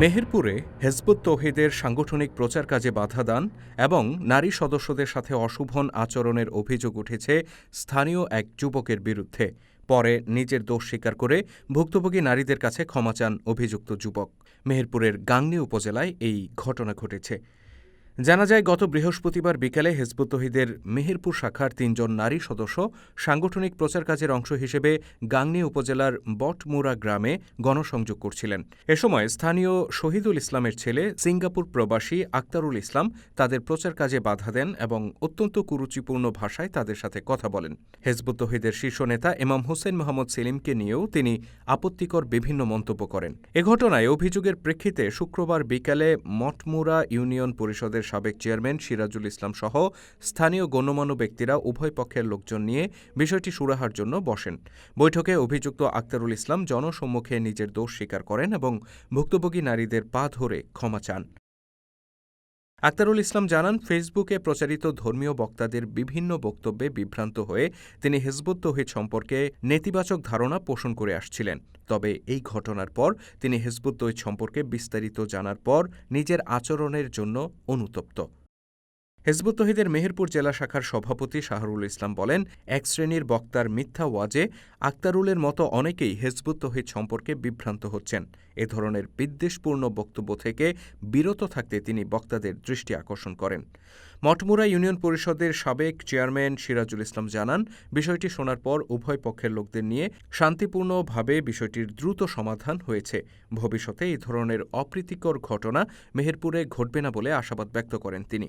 মেহেরপুরে হেজবুত তৌহিদের সাংগঠনিক প্রচার কাজে বাধা দান এবং নারী সদস্যদের সাথে অশোভন আচরণের অভিযোগ উঠেছে স্থানীয় এক যুবকের বিরুদ্ধে। পরে নিজের দোষ স্বীকার করে ভুক্তভোগী নারীদের কাছে ক্ষমা চান অভিযুক্ত যুবক। মেহেরপুরের গাংনী উপজেলায় এই ঘটনা ঘটেছে। জানা যায়, গত বৃহস্পতিবার বিকেলে হেজবুত তৌহিদের মেহেরপুর শাখার ৩ জন নারী সদস্য সাংগঠনিক প্রচার কাজের অংশ হিসেবে গাংনী উপজেলার বটমুরা গ্রামে গণসংযোগ করছিলেন। এ সময় স্থানীয় শহীদুল ইসলামের ছেলে সিঙ্গাপুর প্রবাসী আক্তারুল ইসলাম তাদের প্রচার কাজে বাধা দেন এবং অত্যন্ত কুরুচিপূর্ণ ভাষায় তাদের সাথে কথা বলেন। হেজবুত তৌহিদের শীর্ষ নেতা ইমাম হোসেন মোহাম্মদ সেলিমকে নিয়েও তিনি আপত্তিকর বিভিন্ন মন্তব্য করেন। এ ঘটনায় অভিযোগের প্রেক্ষিতে শুক্রবার বিকেলে মঠমুরা ইউনিয়ন পরিষদের সাবেক চেয়ারম্যান সিরাজুল ইসলাম সহ স্থানীয় গণ্যমান্য ব্যক্তিরা উভয় পক্ষের লোকজন নিয়ে বিষয়টি সুরাহার জন্য বসেন। বৈঠকে অভিযুক্ত আক্তারুল ইসলাম জনসম্মুখে নিজের দোষ স্বীকার করেন এবং ভুক্তভোগী নারীদের পা ধরে ক্ষমা চান। আক্তারুল ইসলাম জানান, ফেসবুকে প্রচারিত ধর্মীয় বক্তাদের বিভিন্ন বক্তব্যে বিভ্রান্ত হয়ে তিনি হেজবুত তৌহিদ সম্পর্কে নেতিবাচক ধারণা পোষণ করে আসছিলেন। তবে এই ঘটনার পর তিনি হেজবুত তৌহিদ সম্পর্কে বিস্তারিত জানার পর নিজের আচরণের জন্য অনুতপ্ত। হেজবুত তৌহিদের মেহেরপুর জেলা শাখার সভাপতি শাহরুল ইসলাম বলেন, এক শ্রেণীর বক্তার মিথ্যা ওয়াজে আক্তারুলের মতো অনেকেই হেজবুত তৌহিদ সম্পর্কে বিভ্রান্ত হচ্ছেন। এ ধরনের বিদ্বেষপূর্ণ বক্তব্য থেকে বিরত থাকতে তিনি বক্তাদের দৃষ্টি আকর্ষণ করেন। মঠমুরা ইউনিয়ন পরিষদের সাবেক চেয়ারম্যান সিরাজুল ইসলাম জানান, বিষয়টি শোনার পর উভয় পক্ষের লোকদের নিয়ে শান্তিপূর্ণভাবে বিষয়টির দ্রুত সমাধান হয়েছে। ভবিষ্যতে এই ধরনের অপ্রীতিকর ঘটনা মেহেরপুরে ঘটবে না বলে আশাবাদ ব্যক্ত করেন তিনি।